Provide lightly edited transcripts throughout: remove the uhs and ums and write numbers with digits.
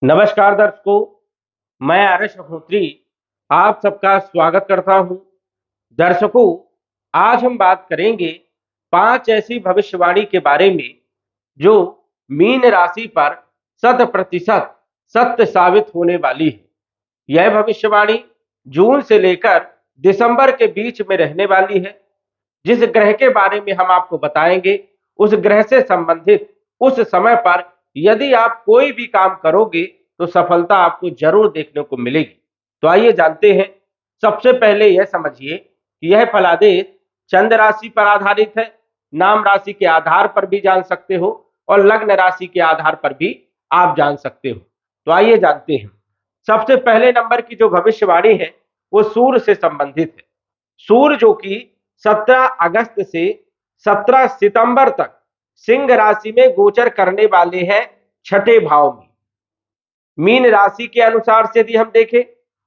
नमस्कार दर्शकों, मैं आरएस अखोत्री आप सबका स्वागत करता हूं। दर्शकों, आज हम बात करेंगे 5 ऐसी भविष्यवाणी के बारे में जो मीन राशि पर 100% सत्य साबित होने वाली है। यह भविष्यवाणी जून से लेकर दिसंबर के बीच में रहने वाली है। जिस ग्रह के बारे में हम आपको बताएंगे, उस ग्रह से संबंधित उस समय पर यदि आप कोई भी काम करोगे तो सफलता आपको जरूर देखने को मिलेगी। तो आइए जानते हैं। सबसे पहले यह समझिए कि यह फलादेश चंद्र राशि पर आधारित है। नाम राशि के आधार पर भी जान सकते हो और लग्न राशि के आधार पर भी आप जान सकते हो। तो आइए जानते हैं। सबसे पहले नंबर की जो भविष्यवाणी है वो सूर्य से संबंधित है। सूर्य जो कि 17 अगस्त से 17 सितंबर तक सिंह राशि में गोचर करने वाले हैं छठे भाव में। मीन राशि के अनुसार से यदि हम देखें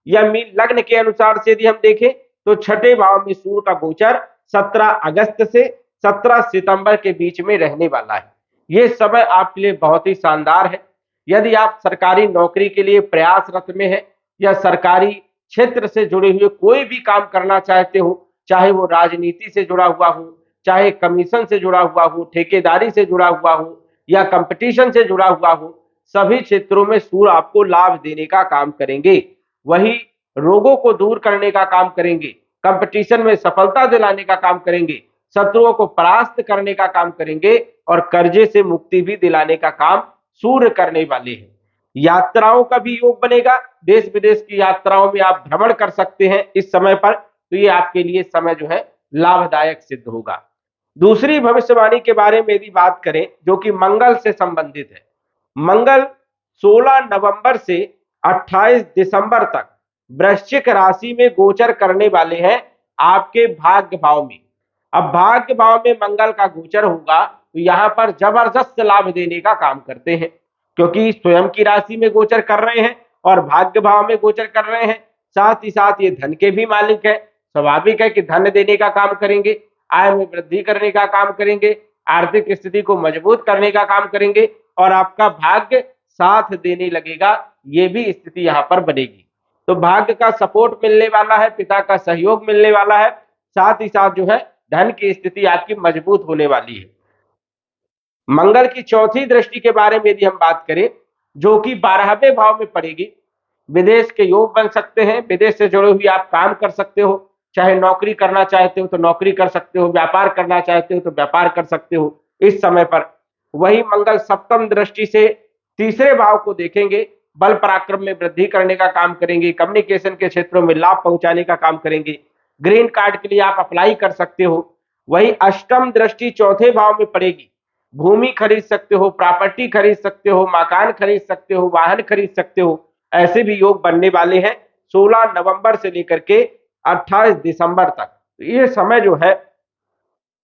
या मीन लग्न के अनुसार से यदि हम देखें तो छठे भाव में सूर्य का गोचर 17 अगस्त से 17 सितंबर के बीच में रहने वाला है। यह समय आपके लिए बहुत ही शानदार है। यदि आप सरकारी नौकरी के लिए प्रयासरत में है या सरकारी क्षेत्र से जुड़े हुए कोई भी काम करना चाहते हो, चाहे वो राजनीति से जुड़ा हुआ हो, चाहे कमीशन से जुड़ा हुआ हो, ठेकेदारी से जुड़ा हुआ हो या कंपटीशन से जुड़ा हुआ हो, सभी क्षेत्रों में सूर्य आपको लाभ देने का काम करेंगे। वही रोगों को दूर करने का काम करेंगे, कंपटीशन में सफलता दिलाने का काम करेंगे, शत्रुओं को परास्त करने का काम करेंगे और कर्जे से मुक्ति भी दिलाने का काम सूर्य करने वाले हैं। यात्राओं का भी योग बनेगा। देश विदेश की यात्राओं में आप भ्रमण कर सकते हैं इस समय पर। तो ये आपके लिए समय जो है लाभदायक सिद्ध होगा। दूसरी भविष्यवाणी के बारे में यदि बात करें जो कि मंगल से संबंधित है। मंगल 16 नवंबर से 28 दिसंबर तक वृश्चिक राशि में गोचर करने वाले हैं आपके भाग्य भाव में। अब भाग्य भाव में मंगल का गोचर होगा तो यहां पर जबरदस्त लाभ देने का काम करते हैं, क्योंकि स्वयं की राशि में गोचर कर रहे हैं और भाग्य भाव में गोचर कर रहे हैं। साथ ही साथ ये धन के भी मालिक है। स्वाभाविक है कि धन देने का काम करेंगे, आय में वृद्धि करने का काम करेंगे, आर्थिक स्थिति को मजबूत करने का काम करेंगे और आपका भाग्य साथ देने लगेगा। ये भी स्थिति यहां पर बनेगी। तो भाग्य का सपोर्ट मिलने वाला है, पिता का सहयोग मिलने वाला है, साथ ही साथ जो है धन की स्थिति आपकी मजबूत होने वाली है। मंगल की चौथी दृष्टि के बारे में यदि हम बात करें जो कि 12वें भाव में पड़ेगी, विदेश के योग बन सकते हैं। विदेश से जुड़े हुए आप काम कर सकते हो, चाहे नौकरी करना चाहते हो तो नौकरी कर सकते हो, व्यापार करना चाहते हो तो व्यापार कर सकते हो इस समय पर। वही मंगल सप्तम दृष्टि से तीसरे भाव को देखेंगे, बल पराक्रम में वृद्धि करने का काम करेंगे, कम्युनिकेशन के क्षेत्रों में लाभ पहुंचाने का काम करेंगे, ग्रीन कार्ड के लिए आप अप्लाई कर सकते हो। वही अष्टम दृष्टि चौथे भाव में पड़ेगी, भूमि खरीद सकते हो, प्रॉपर्टी खरीद सकते हो, मकान खरीद सकते हो, वाहन खरीद सकते हो। ऐसे भी योग बनने वाले हैं 16 नवंबर से लेकर के 28 दिसंबर तक। तो ये समय जो है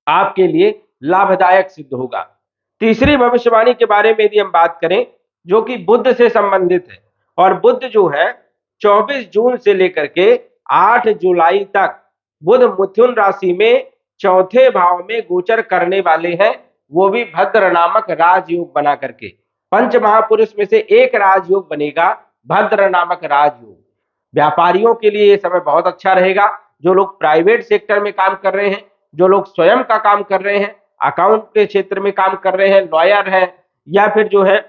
आपके लिए लाभदायक सिद्ध होगा। तीसरी भविष्यवाणी के बारे में यदि हम बात करें जो कि बुध से संबंधित है, और बुध जो है 24 जून से लेकर के 8 जुलाई तक बुध मिथुन राशि में चौथे भाव में गोचर करने वाले हैं, वो भी भद्र नामक राजयोग बना करके। पंच महापुरुष में से एक राजयोग बनेगा, भद्र नामक राजयोग। व्यापारियों के लिए ये समय बहुत अच्छा रहेगा। जो लोग प्राइवेट सेक्टर में काम कर रहे हैं, जो लोग स्वयं का काम कर रहे हैं, अकाउंट के क्षेत्र में काम कर रहे हैं, लॉयर हैं, या फिर जो है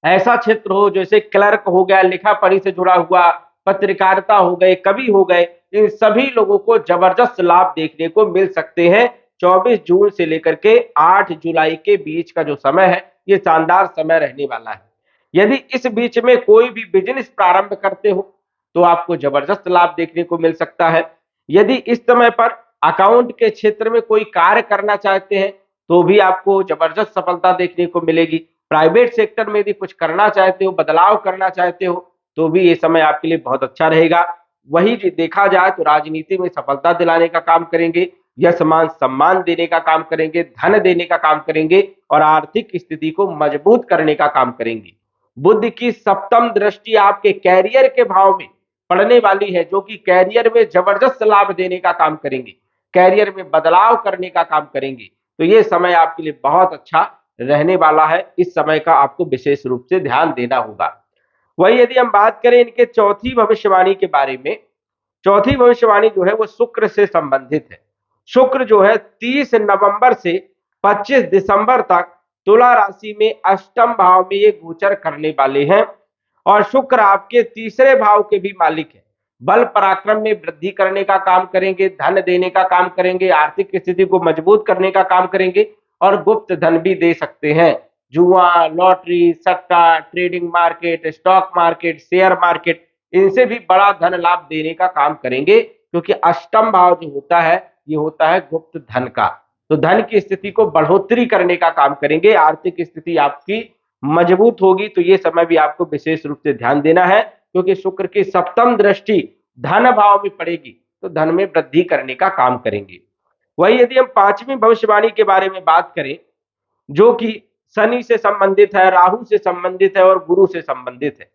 ऐसा क्षेत्र हो जैसे क्लर्क हो गया, लिखा पढ़ी से जुड़ा हुआ, पत्रकारिता हो गए, कवि हो गए, इन सभी लोगों को जबरदस्त लाभ देखने को मिल सकते हैं। 24 जून से लेकर के 8 जुलाई के बीच का जो समय है ये शानदार समय रहने वाला है। यदि इस बीच में कोई भी बिजनेस प्रारंभ करते हो तो आपको जबरदस्त लाभ देखने को मिल सकता है। यदि इस समय पर अकाउंट के क्षेत्र में कोई कार्य करना चाहते हैं तो भी आपको जबरदस्त सफलता देखने को मिलेगी। प्राइवेट सेक्टर में यदि कुछ करना चाहते हो, बदलाव करना चाहते हो तो भी ये समय आपके लिए बहुत अच्छा रहेगा। वही देखा जाए तो राजनीति में सफलता दिलाने का काम करेंगे, यश मान सम्मान देने का काम करेंगे, धन देने का काम करेंगे और आर्थिक स्थिति को मजबूत करने का काम करेंगे। बुध की सप्तम दृष्टि आपके कैरियर के भाव में पड़ने वाली है, जो कि कैरियर में जबरदस्त लाभ देने का काम करेंगे, कैरियर में बदलाव करने का काम करेंगे। तो ये समय आपके लिए बहुत अच्छा रहने वाला है। इस समय का आपको विशेष रूप से ध्यान देना होगा। वही यदि हम बात करें इनके चौथी भविष्यवाणी के बारे में, चौथी भविष्यवाणी जो है वो शुक्र से संबंधित है। शुक्र जो है 30 नवंबर से 25 दिसंबर तक तुला राशि में अष्टम भाव में ये गोचर करने वाले हैं और शुक्र आपके तीसरे भाव के भी मालिक है। बल पराक्रम में वृद्धि करने का काम करेंगे, धन देने का काम करेंगे, आर्थिक स्थिति को मजबूत करने का काम करेंगे और गुप्त धन भी दे सकते हैं। जुआ, लॉटरी, सट्टा, trading market, stock market, share market, इनसे भी बड़ा धन लाभ देने का काम करेंगे, क्योंकि अष्टम भाव जो होता है ये होता है गुप्त धन का। तो धन की स्थिति को बढ़ोतरी करने का काम करेंगे, आर्थिक स्थिति आपकी मजबूत होगी। तो ये समय भी आपको विशेष रूप से ध्यान देना है, क्योंकि शुक्र की सप्तम दृष्टि धन भाव में पड़ेगी तो धन में वृद्धि करने का काम करेंगे। वही यदि हम पांचवी भविष्यवाणी के बारे में बात करें, जो कि शनि से संबंधित है, राहु से संबंधित है और गुरु से संबंधित है।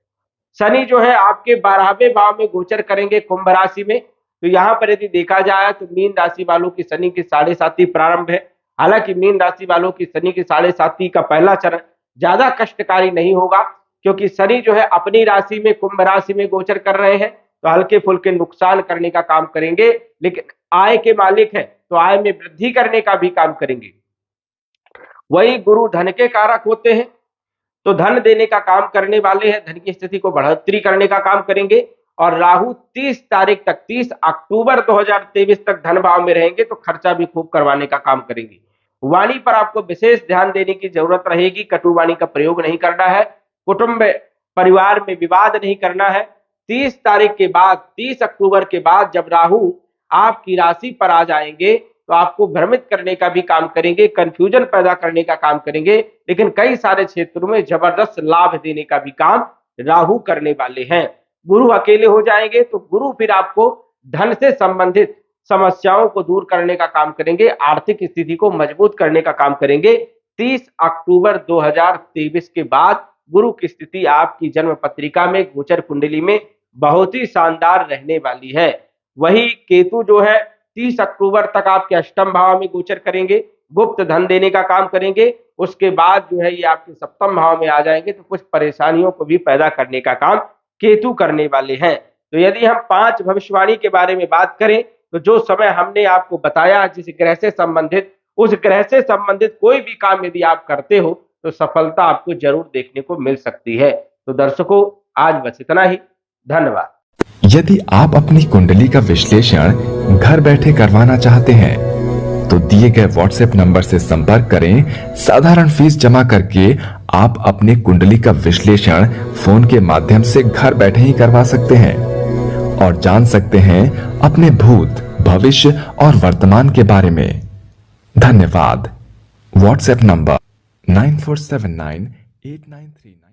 शनि जो है आपके 12वें भाव में गोचर करेंगे कुंभ राशि में। तो यहां पर यदि देखा जाए तो मीन राशि वालों की शनि की 7.5 प्रारंभ है। हालांकि मीन राशि वालों की शनि की 7.5 का पहला चरण ज्यादा कष्टकारी नहीं होगा, क्योंकि शनि जो है अपनी राशि में कुंभ राशि में गोचर कर रहे हैं, तो हल्के फुल्के नुकसान करने का काम करेंगे, लेकिन आय के मालिक है तो आय में वृद्धि करने का भी काम करेंगे। वही गुरु धन के कारक होते हैं, तो धन देने का काम करने वाले हैं, धन की स्थिति को बढ़ोतरी करने का काम करेंगे। और राहु 30 तारीख तक, 30 अक्टूबर 2023 तक धन भाव में रहेंगे, तो खर्चा भी खूब करवाने का काम करेंगे। वाणी पर आपको विशेष ध्यान देने की जरूरत रहेगी, कटु वाणी का प्रयोग नहीं करना है, कुटुंब परिवार में विवाद नहीं करना है। 30 तारीख के बाद, 30 अक्टूबर के बाद जब राहु आपकी राशि पर आ जाएंगे तो आपको भ्रमित करने का भी काम करेंगे, कंफ्यूजन पैदा करने का काम करेंगे, लेकिन कई सारे क्षेत्रों में जबरदस्त लाभ देने का भी काम राहु करने वाले हैं। गुरु अकेले हो जाएंगे तो गुरु फिर आपको धन से संबंधित समस्याओं को दूर करने का काम करेंगे, आर्थिक स्थिति को मजबूत करने का काम करेंगे। 30 अक्टूबर 2023 के बाद गुरु की स्थिति आपकी जन्म पत्रिका में, गोचर कुंडली में बहुत ही शानदार रहने वाली है। वही केतु जो है 30 अक्टूबर तक आपके अष्टम भाव में गोचर करेंगे, गुप्त धन देने का काम करेंगे। उसके बाद जो है ये आपके सप्तम भाव में आ जाएंगे, तो कुछ परेशानियों को भी पैदा करने का काम केतु करने वाले हैं। तो यदि हम 5 भविष्यवाणी के बारे में बात करें, तो जो समय हमने आपको बताया जिस ग्रह से संबंधित, उस ग्रह से संबंधित कोई भी काम यदि आप करते हो तो सफलता आपको जरूर देखने को मिल सकती है। तो दर्शकों, आज बस इतना ही। धन्यवाद। यदि आप अपनी कुंडली का विश्लेषण घर बैठे करवाना चाहते हैं तो दिए गए व्हाट्सएप नंबर से संपर्क करें। साधारण फीस जमा करके आप अपने कुंडली का विश्लेषण फोन के माध्यम से घर बैठे ही करवा सकते हैं और जान सकते हैं अपने भूत, भविष्य और वर्तमान के बारे में। धन्यवाद। WhatsApp number 94798939